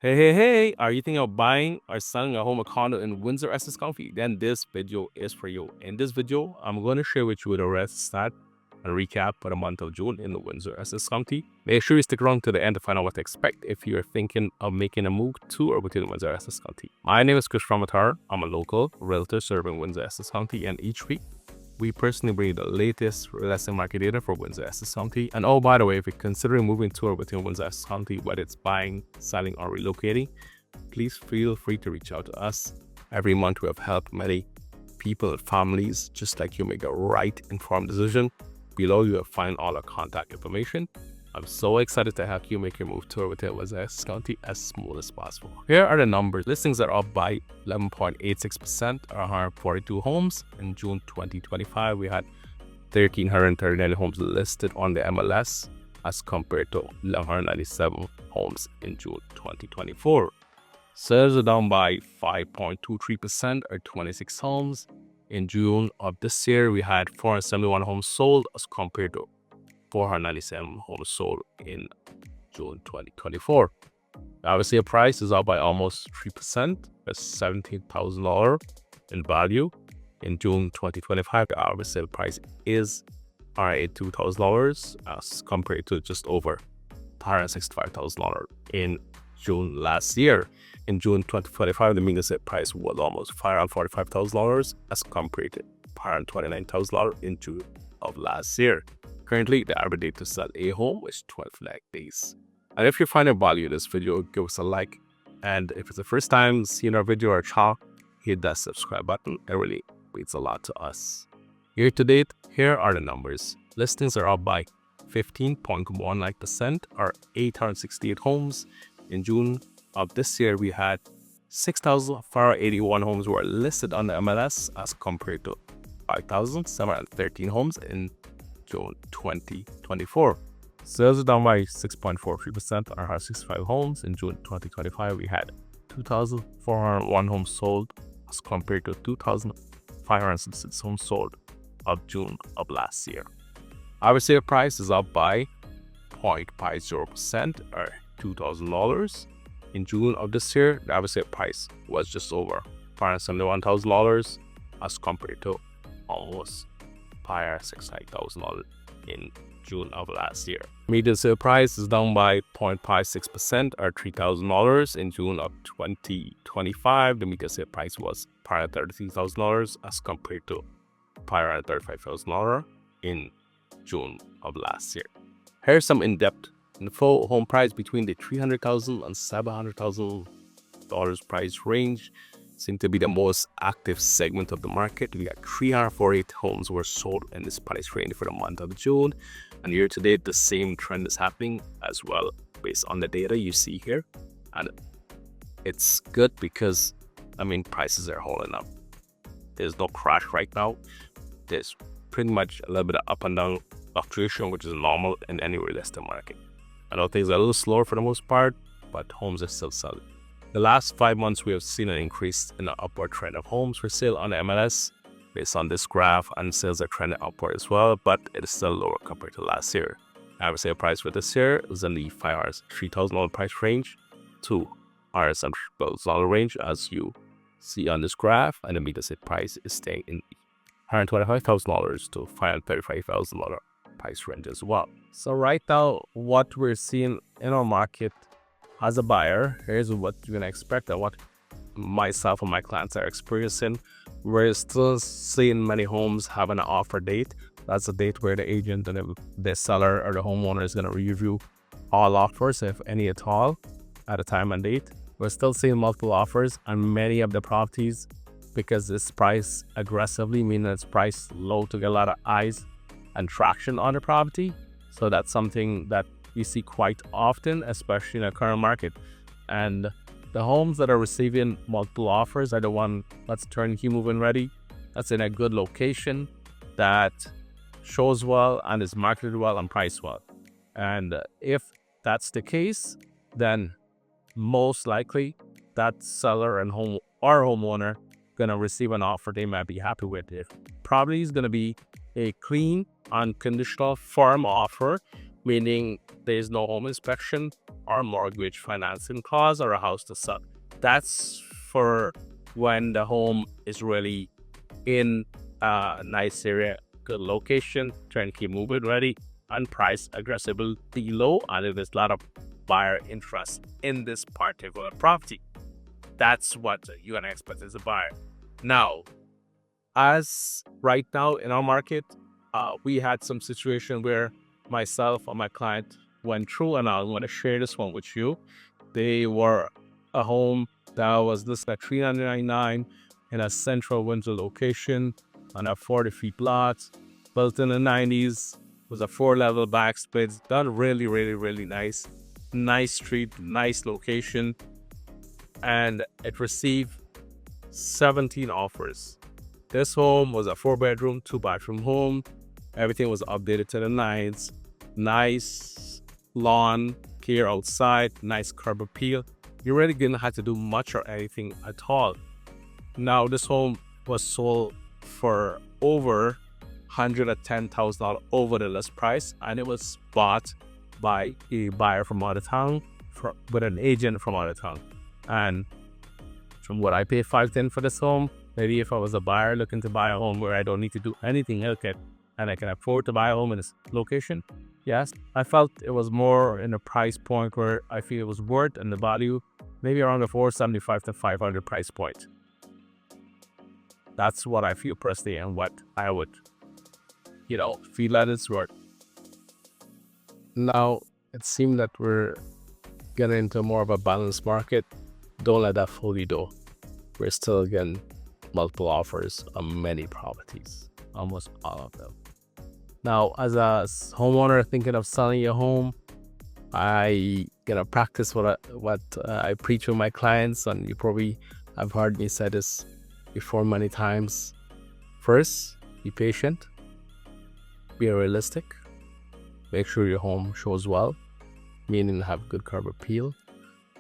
Hey, are you thinking of buying or selling a home or condo in Windsor Essex County? Then this video is for you. In this video, I'm going to share with you the rest stat and recap for the month of June in the Windsor Essex County. Make sure you stick around to the end to find out what to expect if you're thinking of making a move to or within Windsor Essex County. My name is Kris Ramotar. I'm a local realtor serving Windsor Essex County, and each week we personally bring you the latest real estate market data for Windsor Essex County. And oh, by the way, if you're considering moving to or within Windsor Essex County, whether it's buying, selling, or relocating, please feel free to reach out to us. Every month we have helped many people and families just like you make a right informed decision. Below you will find all our contact information. I'm so excited to help you make your move to or within Windsor Essex County as smooth as possible. Here are the numbers. Listings are up by 11.86%, or 142 homes. In June 2025, we had 1,339 homes listed on the MLS as compared to 197 homes in June 2024. Sales are down by 5.23%, or 26 homes. In June of this year, we had 471 homes sold as compared to 497 homes sold in June 2024. Obviously, a price is up by almost 3%, at $17,000 in value. In June 2025, the average sale price is $82,000 as compared to just over $165,000 in June last year. In June 2025, the median sale price was almost $545,000 as compared to $529,000 in June of last year. Currently, the average date to sell a home is 12 days. And if you find a value in this video, give us a like. And if it's the first time seeing our video or channel, hit that subscribe button. It really means a lot to us. Year to date, here are the numbers. Listings are up by 15.19%, or 868 homes. In June of this year, we had 6,481 homes were listed on the MLS as compared to 5,713 homes in June 2024. Sales are down by 6.43%, or 165 homes. In June 2025, we had 2,401 homes sold as compared to 2,566 homes sold of June of last year. Average sale price is up by 0.50%, or $2,000. In June of this year, the average sale price was just over $571,000 as compared to almost $569,000 in June of last year. Median sale price is down by 0.56%, or $3,000. In June of 2025, the median sale price was $533,000 as compared to $535,000 in June of last year. Here's some in-depth info. Home price between the $300,000 and $700,000 price range seem to be the most active segment of the market. We got 348 homes were sold in this price range for the month of June, and year to date the same trend is happening as well based on the data you see here. And it's good because prices are holding up. There's no crash right now. There's pretty much a little bit of up and down fluctuation, which is normal in any real estate market. I know things are a little slower for the most part, but homes are still selling. The last 5 months, we have seen an increase in the upward trend of homes for sale on the MLS. Based on this graph, and sales are trending upward as well, but it is still lower compared to last year. Average sale price for this year is in the $3,000 price range to $3,000 range, as you see on this graph, and the median sale price is staying in $125,000 to $535,000 price range as well. So right now, what we're seeing in our market as a buyer, here's what you're gonna expect and what myself and my clients are experiencing. We're still seeing many homes having an offer date. That's a date where the agent and the seller or the homeowner is gonna review all offers, if any at all, at a time and date. We're still seeing multiple offers on many of the properties because it's priced aggressively, meaning it's priced low to get a lot of eyes and traction on the property. So that's something that we see quite often, especially in the current market. And the homes that are receiving multiple offers are the one that's turnkey move-in ready, that's in a good location, that shows well and is marketed well and priced well. And if that's the case, then most likely that seller and homeowner gonna receive an offer they might be happy with. It probably is gonna be a clean, unconditional, firm offer meaning there is no home inspection or mortgage financing costs or a house to sell. That's for when the home is really in a nice area, good location, turnkey move-in ready, and price aggressively low, and if there's a lot of buyer interest in this particular property. That's what you can expect as a buyer. Now, as right now in our market, we had some situation where myself or my client went through, and I want to share this one with you. They were a home that was listed at $399 in a central Windsor location on a 40-feet lot, built in the 90s, was a 4-level back split, done really, really, really nice. Nice street, nice location, and it received 17 offers. This home was a 4-bedroom, 2-bathroom home. Everything was updated to the nines. Nice lawn care outside, nice curb appeal. You really didn't have to do much or anything at all. Now, this home was sold for over $110,000 over the list price, and it was bought by a buyer from out of town, with an agent from out of town. And from what I paid $510 for this home, maybe if I was a buyer looking to buy a home where I don't need to do anything else and I can afford to buy a home in this location, yes, I felt it was more in a price point where I feel it was worth, and the value maybe around the $475 to $500 price point. That's what I feel personally, and what I would, feel that it's worth. Now, it seems that we're getting into more of a balanced market. Don't let that fool you though. We're still getting multiple offers on many properties, almost all of them. Now, as a homeowner thinking of selling your home, I practice what I preach with my clients, and you probably have heard me say this before many times. First, be patient, be realistic, make sure your home shows well, meaning have good curb appeal.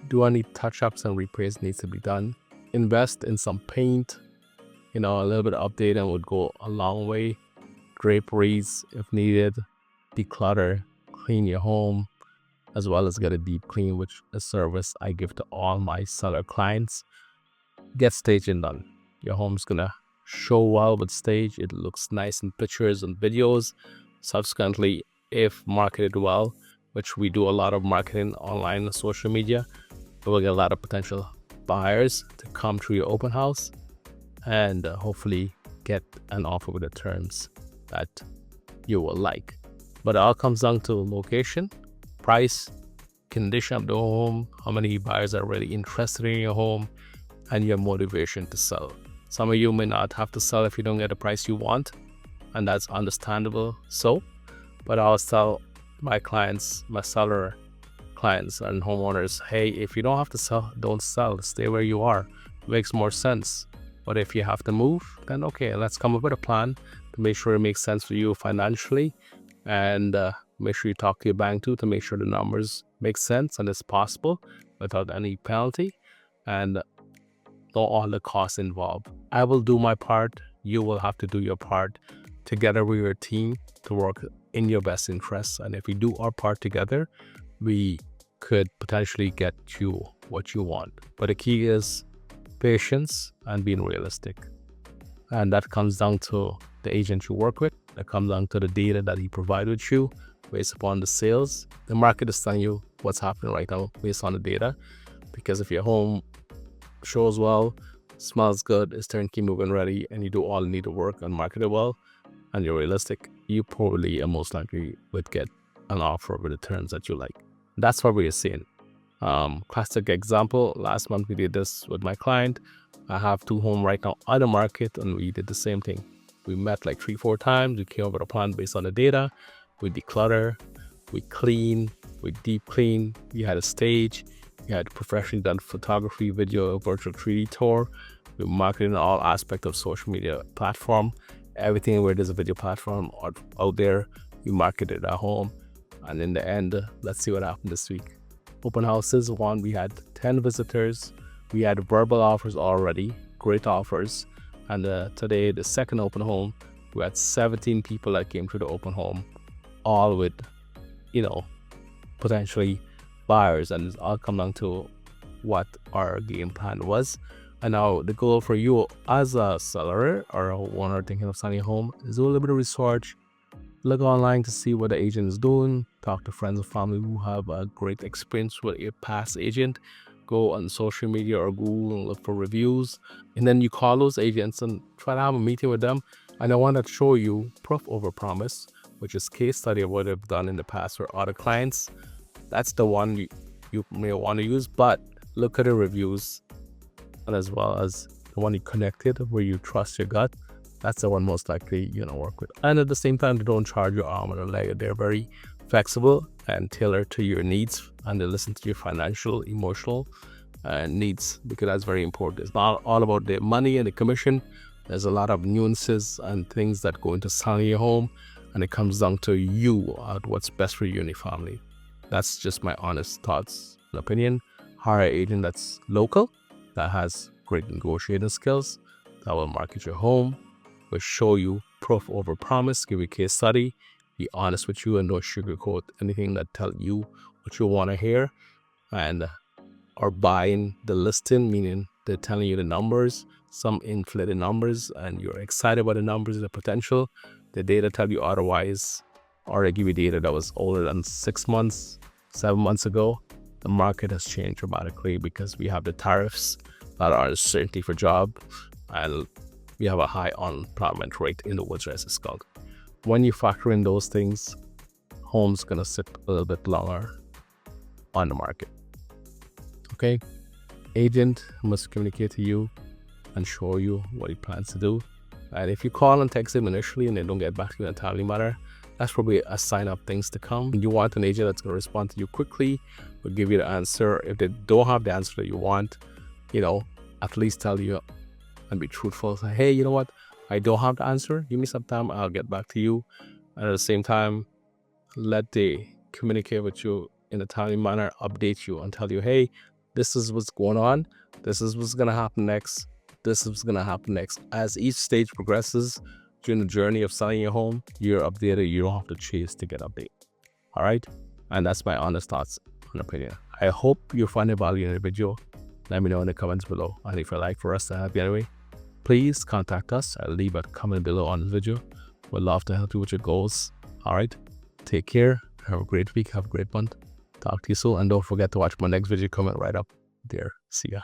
Do any touch-ups and repairs needs to be done? Invest in some paint, a little bit of updating would go a long way. Draperies if needed, declutter, clean your home, as well as get a deep clean, which is a service I give to all my seller clients. Get staging done. Your home's gonna show well with stage. It looks nice in pictures and videos. Subsequently, if marketed well, which we do a lot of marketing online and social media, we will get a lot of potential buyers to come through your open house and hopefully get an offer with the terms that you will like. But it all comes down to location, price, condition of the home, how many buyers are really interested in your home, and your motivation to sell. Some of you may not have to sell if you don't get the price you want, and that's understandable. But I'll tell my clients, my seller clients and homeowners, hey, if you don't have to sell, don't sell. Stay where you are. It makes more sense. But if you have to move, then okay, let's come up with a plan to make sure it makes sense for you financially, and make sure you talk to your bank too to make sure the numbers make sense and it's possible without any penalty, and know all the costs involved. I will do my part. You will have to do your part together with your team to work in your best interests. And if we do our part together, we could potentially get you what you want. But the key is patience and being realistic. And that comes down to the agent you work with. That comes down to the data that he provides with you based upon the sales. The market is telling you what's happening right now based on the data. Because if your home shows well, smells good, is turnkey move-in ready, and you do all the needed work and market it well, and you're realistic, you probably and most likely would get an offer with the terms that you like. That's what we're seeing. Classic example, last month we did this with my client. I have 2 homes right now on the market, and we did the same thing. We met like 3-4 times. We came up with a plan based on the data. We declutter, we clean, we deep clean. We had a stage. We had professionally done photography, video, virtual 3D tour. We marketed in all aspects of social media platform. Everything where there's a video platform out there, we marketed at home. And in the end, let's see what happened this week. Open houses, one, we had 10 visitors. We had verbal offers already, great offers. And today, the second open home, we had 17 people that came to the open home, all with potentially buyers, and it's all come down to what our game plan was. And now the goal for you as a seller or one or thinking of selling a home is do a little bit of research, look online to see what the agent is doing, talk to friends and family who have a great experience with a past agent, go on social media or Google and look for reviews, and then you call those agents and try to have a meeting with them. And I want to show you proof over promise, which is case study of what they've done in the past for other clients. That's the one you may want to use, but look at the reviews, and as well as the one you connected where you trust your gut. That's the one most likely work with. And at the same time, they don't charge your arm and a leg. They're very flexible and tailored to your needs, and they listen to your financial, emotional needs, because that's very important. It's not all about the money and the commission. There's a lot of nuances and things that go into selling your home, and it comes down to you, what's best for you and your family. That's just my honest thoughts and opinion. Hire an agent that's local, that has great negotiating skills, that will market your home, will show you proof over promise, give you a case study, be honest with you, and don't sugarcoat anything that tell you what you want to hear, and or buying the listing, meaning they're telling you the numbers, some inflated numbers, and you're excited about the numbers, the potential. The data tell you otherwise, or they give you data that was older than 6 months, 7 months ago. The market has changed dramatically because we have the tariffs that are uncertainty for job, and we have a high unemployment rate in the Windsor Essex County. When you factor in those things, home's gonna sit a little bit longer on the market. Okay, agent must communicate to you and show you what he plans to do. And if you call and text him initially and they don't get back to you in a timely manner, that's probably a sign of things to come. You want an agent that's going to respond to you quickly, will give you the answer. If they don't have the answer that you want, at least tell you and be truthful. Say, hey, you know what? I don't have the answer. Give me some time. I'll get back to you. And at the same time, let they communicate with you in a timely manner, update you and tell you, hey, this is what's going on. This is what's going to happen next. This is going to happen next. As each stage progresses during the journey of selling your home, you're updated. You don't have to chase to get updated. All right. And that's my honest thoughts and opinion. I hope you find a value in the video. Let me know in the comments below. And if you'd like for us to help you anyway, please contact us. I'll leave a comment below on the video. We'd love to help you with your goals. All right. Take care. Have a great week. Have a great month. Talk to you soon. And don't forget to watch my next video coming right up there. See ya.